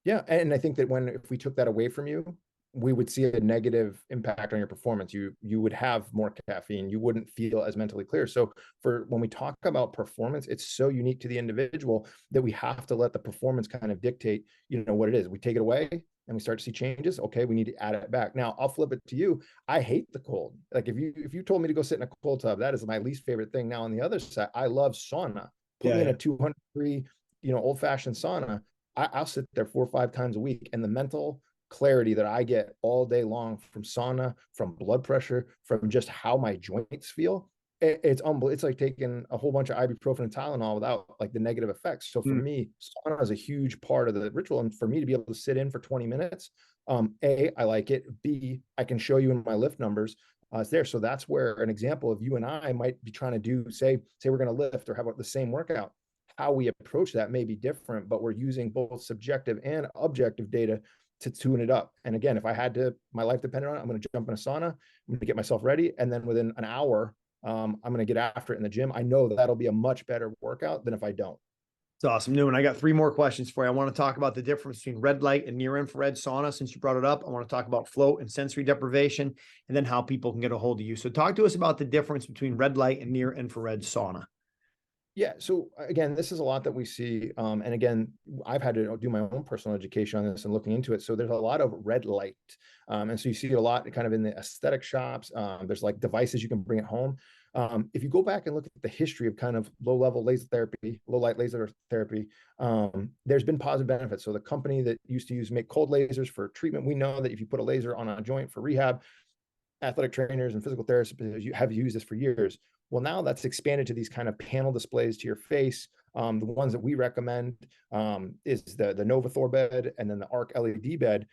Yeah. And I think that if we took that away from you, we would see a negative impact on your performance. You would have more caffeine. You wouldn't feel as mentally clear. So when we talk about performance, it's so unique to the individual that we have to let the performance kind of dictate, what it is. We take it away and we start to see changes. Okay, we need to add it back. Now I'll flip it to you. I hate the cold. Like, if you told me to go sit in a cold tub, that is my least favorite thing. Now on the other side, I love sauna. Put me in a 200 degree, old fashioned sauna. I'll sit there 4 or 5 times a week, and the mental clarity that I get all day long from sauna, from blood pressure, from just how my joints feel. It's unbelievable. It's like taking a whole bunch of ibuprofen and Tylenol without like the negative effects. So for Mm. me, sauna is a huge part of the ritual. And for me to be able to sit in for 20 minutes, A, I like it. B, I can show you in my lift numbers. It's there. So that's where an example of you and I might be trying to do, say we're going to lift or have the same workout. How we approach that may be different, but we're using both subjective and objective data to tune it up. And again, if I had to, my life depended on it, I'm going to jump in a sauna, I'm going to get myself ready. And then within an hour, I'm going to get after it in the gym. I know that'll be a much better workout than if I don't. It's awesome, Newman. I got 3 more questions for you. I want to talk about the difference between red light and near infrared sauna. Since you brought it up, I want to talk about float and sensory deprivation, and then how people can get a hold of you. So talk to us about the difference between red light and near infrared sauna. Yeah. So again, this is a lot that we see. And again, I've had to do my own personal education on this and looking into it. So there's a lot of red light. And so you see it a lot kind of in the aesthetic shops. There's like devices you can bring at home. If you go back and look at the history of kind of low light laser therapy, there's been positive benefits. So the company that used to make cold lasers for treatment, we know that if you put a laser on a joint for rehab, athletic trainers and physical therapists have used this for years. Well, now that's expanded to these kind of panel displays to your face. The ones that we recommend is the Novathor bed and then the Arc LED bed.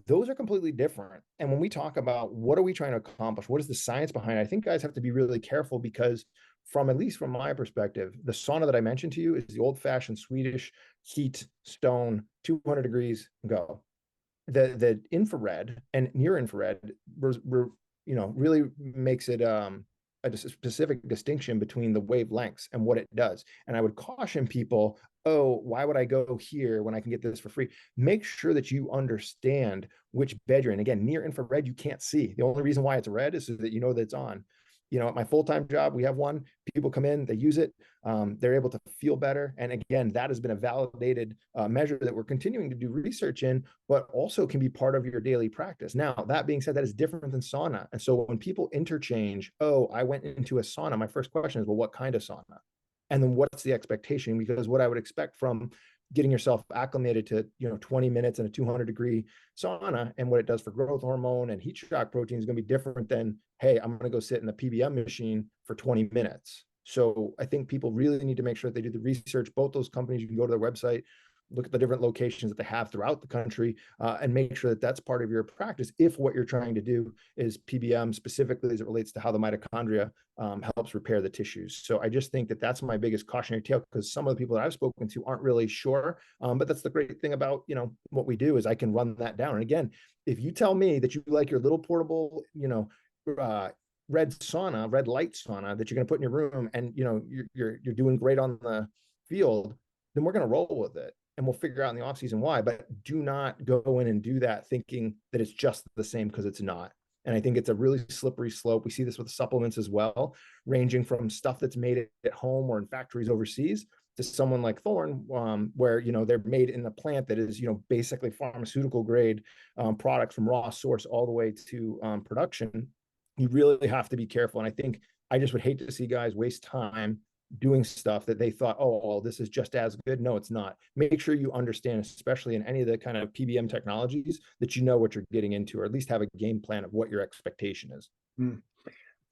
Those are completely different. And when we talk about what are we trying to accomplish, what is the science behind it, I think guys have to be really careful because at least from my perspective, the sauna that I mentioned to you is the old fashioned Swedish heat, stone, 200 degrees, go. The infrared and near infrared really makes it a specific distinction between the wavelengths and what it does. And I would caution people, oh, why would I go here when I can get this for free? Make sure that you understand which bed you're in. Again, near infrared, you can't see. The only reason why it's red is so that you know that it's on. At my full-time job, we have one. People come in, they use it. They're able to feel better. And again, that has been a validated measure that we're continuing to do research in, but also can be part of your daily practice. Now, that being said, that is different than sauna. And so when people interchange, oh, I went into a sauna, my first question is, well, what kind of sauna? And then what's the expectation? Because what I would expect from getting yourself acclimated to 20 minutes in a 200-degree sauna and what it does for growth hormone and heat shock protein is going to be different than, hey, I'm going to go sit in the PBM machine for 20 minutes. So I think people really need to make sure that they do the research. Both those companies, you can go to their website, look at the different locations that they have throughout the country, and make sure that that's part of your practice if what you're trying to do is PBM, specifically as it relates to how the mitochondria helps repair the tissues. So I just think that that's my biggest cautionary tale, because some of the people that I've spoken to aren't really sure. But that's the great thing about what we do is I can run that down. And again, if you tell me that you like your little portable red light sauna that you're going to put in your room, and you're doing great on the field, then we're going to roll with it. And we'll figure out in the off season why, but do not go in and do that thinking that it's just the same, because it's not. And I think it's a really slippery slope. We see this with supplements as well, ranging from stuff that's made at home or in factories overseas to someone like Thorne, where they're made in a plant that is basically pharmaceutical grade products from raw source all the way to production. You really have to be careful. And I think I just would hate to see guys waste time doing stuff that they thought, oh, well, this is just as good. No, it's not. Make sure you understand, especially in any of the kind of PBM technologies, that you know what you're getting into, or at least have a game plan of what your expectation is.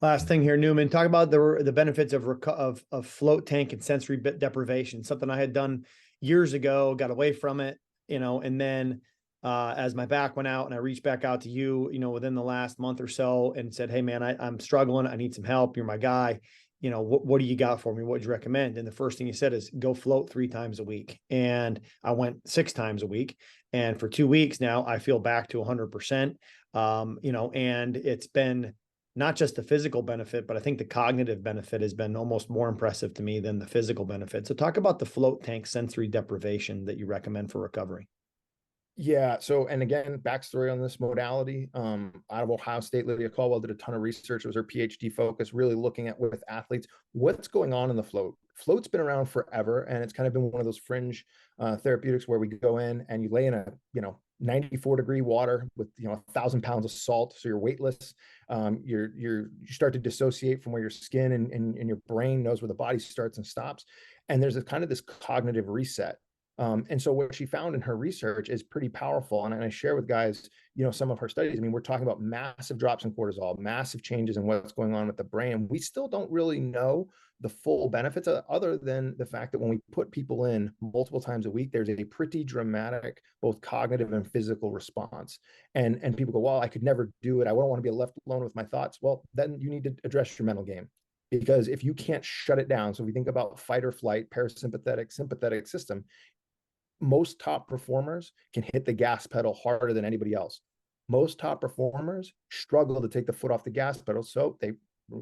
Last thing here, Newman, talk about the benefits of float tank and sensory deprivation. Something I had done years ago, got away from it, and then as my back went out and I reached back out to you, within the last month or so and said, hey man, I'm struggling. I need some help. You're my guy. What do you got for me? What would you recommend? And the first thing you said is go float 3 times a week. And I went 6 times a week. And for 2 weeks now, I feel back to 100%. And it's been not just the physical benefit, but I think the cognitive benefit has been almost more impressive to me than the physical benefit. So talk about the float tank sensory deprivation that you recommend for recovery. Yeah. So, and again, backstory on this modality, out of Ohio State, Lydia Caldwell did a ton of research. It was her PhD focus, really looking at with athletes, what's going on in the float. Float's been around forever, and it's kind of been one of those fringe therapeutics where we go in and you lay in a 94-degree water with 1,000 pounds of salt, so you're weightless. You start to dissociate from where your skin and your brain knows where the body starts and stops, and there's a kind of this cognitive reset. And so what she found in her research is pretty powerful. And I share with guys, some of her studies. I mean, we're talking about massive drops in cortisol, massive changes in what's going on with the brain. We still don't really know the full benefits other than the fact that when we put people in multiple times a week, there's a pretty dramatic, both cognitive and physical response. And people go, well, I could never do it. I wouldn't want to be left alone with my thoughts. Well, then you need to address your mental game. Because if you can't shut it down, so if we think about fight or flight, parasympathetic, sympathetic system, most top performers can hit the gas pedal harder than anybody else. Most top performers struggle to take the foot off the gas pedal. So they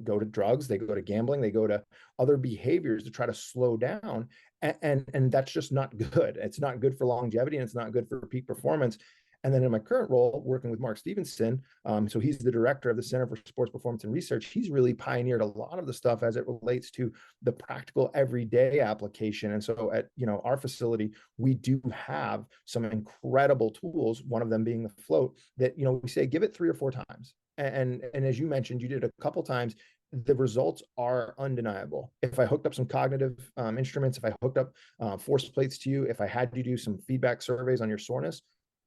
go to drugs, they go to gambling, they go to other behaviors to try to slow down. And that's just not good. It's not good for longevity, and it's not good for peak performance. And then in my current role, working with Mark Stevenson, so he's the director of the Center for Sports Performance and Research. He's really pioneered a lot of the stuff as it relates to the practical everyday application. And so at our facility, we do have some incredible tools. One of them being the float that we say give it 3 or 4 times. And as you mentioned, you did a couple times. The results are undeniable. If I hooked up some cognitive instruments, if I hooked up force plates to you, if I had you do some feedback surveys on your soreness,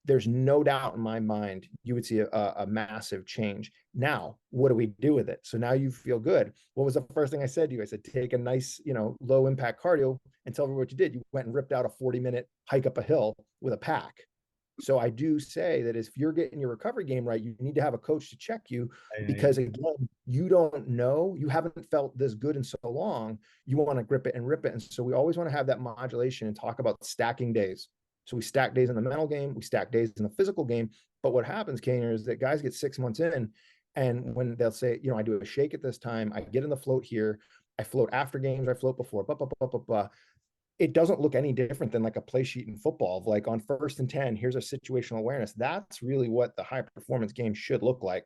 there's no doubt in my mind you would see a massive change. Now, what do we do with it? So now you feel good. What was the first thing I said to you? I said, take a nice, low impact cardio and tell me what you did. You went and ripped out a 40-minute hike up a hill with a pack. So I do say that if you're getting your recovery game right, you need to have a coach to check you, because again, you don't know, you haven't felt this good in so long, you want to grip it and rip it. And so we always want to have that modulation and talk about stacking days. So we stack days in the mental game, we stack days in the physical game. But what happens, Kainer, is that guys get 6 months in, and when they'll say, I do a shake at this time, I get in the float here, I float after games, I float before, blah, blah, blah, blah, blah. It doesn't look any different than like a play sheet in football of like on 1st and 10, here's a situational awareness. That's really what the high performance game should look like.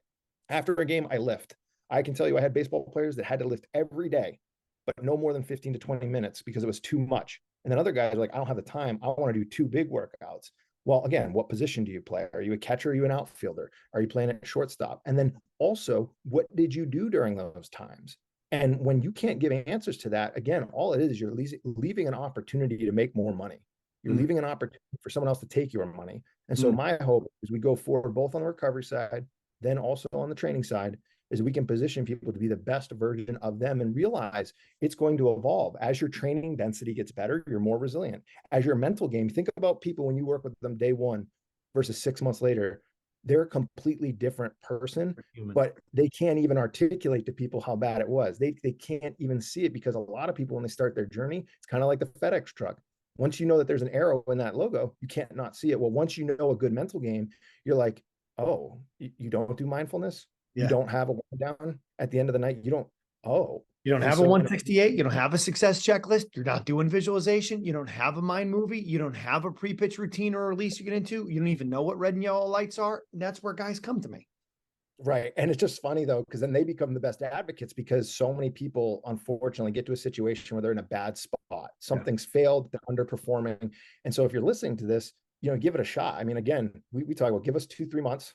After a game, I lift. I can tell you I had baseball players that had to lift every day, but no more than 15 to 20 minutes because it was too much. And then other guys are like, I don't have the time. I want to do 2 big workouts. Well, again, what position do you play? Are you a catcher? Are you an outfielder? Are you playing at shortstop? And then also, what did you do during those times? And when you can't give answers to that, again, all it is you're leaving an opportunity to make more money. You're leaving an opportunity for someone else to take your money. And so my hope is we go forward both on the recovery side, then also on the training side, is we can position people to be the best version of them and realize it's going to evolve. As your training density gets better, you're more resilient. As your mental game, think about people when you work with them day 1 versus 6 months later. They're a completely different person, but they can't even articulate to people how bad it was. They can't even see it, because a lot of people, when they start their journey, it's kind of like the FedEx truck. Once you know that there's an arrow in that logo, you can't not see it. Well, once you know a good mental game, you're like, oh, you don't do mindfulness? You don't have a one down at the end of the night? You don't, oh. You don't have a 168. You don't have a success checklist. You're not doing visualization. You don't have a mind movie. You don't have a pre-pitch routine or release you get into. You don't even know what red and yellow lights are. And that's where guys come to me. Right. And it's just funny, though, because then they become the best advocates, because so many people, unfortunately, get to a situation where they're in a bad spot. Something's failed, they're underperforming. And so if you're listening to this, give it a shot. I mean, again, we talk about give us 2-3 months.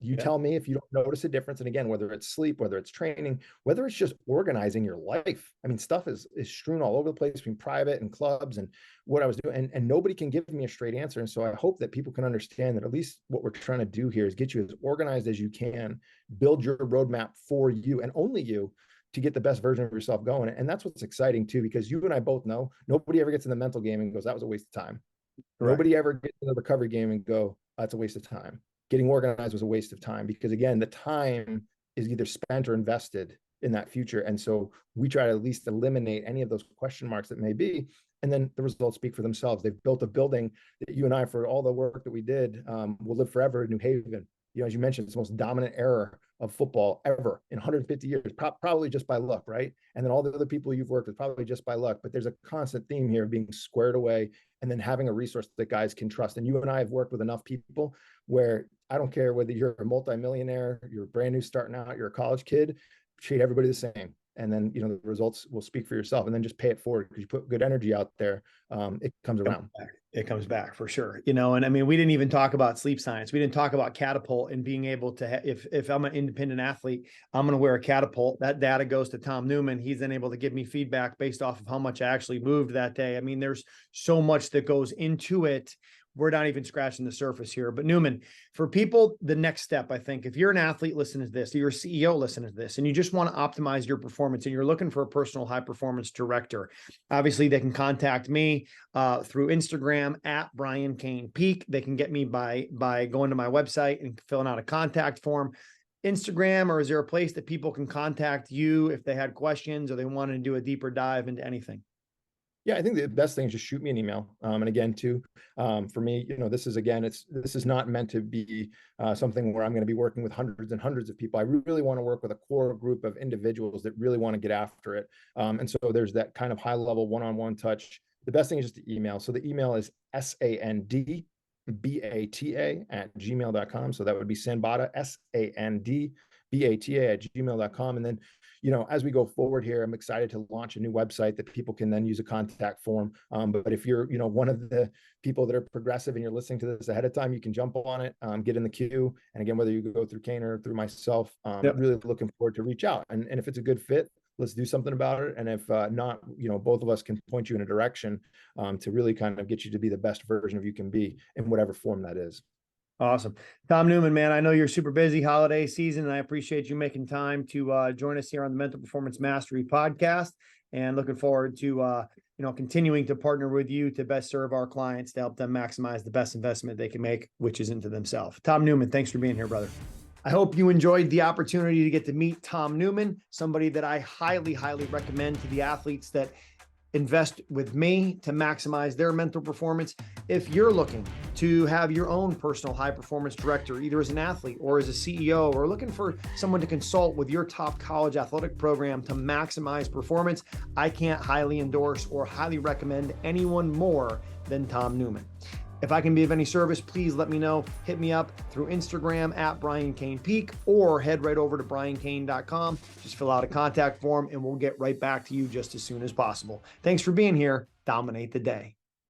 You tell me if you don't notice a difference. And again, whether it's sleep, whether it's training, whether it's just organizing your life. I mean, stuff is strewn all over the place between private and clubs and what I was doing. And nobody can give me a straight answer. And so I hope that people can understand that at least what we're trying to do here is get you as organized as you can, build your roadmap for you and only you to get the best version of yourself going. And that's what's exciting too, because you and I both know nobody ever gets in the mental game and goes, that was a waste of time. Correct. Nobody ever gets in the recovery game and go, that's a waste of time. Getting organized was a waste of time, because again, the time is either spent or invested in that future. And so we try to at least eliminate any of those question marks that may be. And then the results speak for themselves. They've built a building that you and I, for all the work that we did, will live forever in New Haven. As you mentioned, it's the most dominant era of football ever in 150 years, probably just by luck, right? And then all the other people you've worked with, probably just by luck. But there's a constant theme here of being squared away and then having a resource that guys can trust. And you and I have worked with enough people where I don't care whether you're a multimillionaire, you're brand new starting out, you're a college kid, treat everybody the same. and then, you know, the results will speak for yourself, and then just pay it forward because you put good energy out there. It comes around. It comes back for sure. You know, and I mean, we didn't even talk about sleep science. We didn't talk about catapult and being able to, if I'm an independent athlete, I'm going to wear a catapult. That data goes to Tom Newman. He's then able to give me feedback based off of how much I actually moved that day. I mean, there's so much that goes into it. We're not even scratching the surface here. But Newman, for people, the next step, I think, if you're an athlete listening to this, or you're a CEO listening to this, and you just want to optimize your performance and you're looking for a personal high performance director, obviously they can contact me through Instagram at Brian Cain Peak. They can get me by going to my website and filling out a contact form. Instagram, or is there a place that people can contact you if they had questions or they wanted to do a deeper dive into anything? Yeah, I think the best thing is just shoot me an email. And again, too, for me, you know, this is not meant to be something where I'm going to be working with hundreds and hundreds of people. I really want to work with a core group of individuals that really want to get after it. And so there's that kind of high level one-on-one touch. The best thing is just to email. So the email is sandbata@gmail.com. So that would be Sandbata, sandbata@gmail.com. And then, you know, as we go forward here, I'm excited to launch a new website that people can then use a contact form. But if you're, you know, one of the people that are progressive and you're listening to this ahead of time, you can jump on it, get in the queue. And again, whether you go through Cain or through myself, really looking forward to reach out. And if it's a good fit, let's do something about it. And if not, you know, both of us can point you in a direction to really kind of get you to be the best version of you can be in whatever form that is. Awesome. Tom Newman, man, I know you're super busy holiday season, and I appreciate you making time to join us here on the Mental Performance Mastery podcast, and looking forward to, you know, continuing to partner with you to best serve our clients to help them maximize the best investment they can make, which is into themselves. Tom Newman, thanks for being here, brother. I hope you enjoyed the opportunity to get to meet Tom Newman, somebody that I highly, highly recommend to the athletes that invest with me to maximize their mental performance. If you're looking to have your own personal high performance director, either as an athlete or as a CEO, or looking for someone to consult with your top college athletic program to maximize performance, I can't highly endorse or highly recommend anyone more than Tom Newman. If I can be of any service, please let me know. Hit me up through Instagram at Brian Cain Peak, or head right over to briancain.com. Just fill out a contact form and we'll get right back to you just as soon as possible. Thanks for being here. Dominate the day.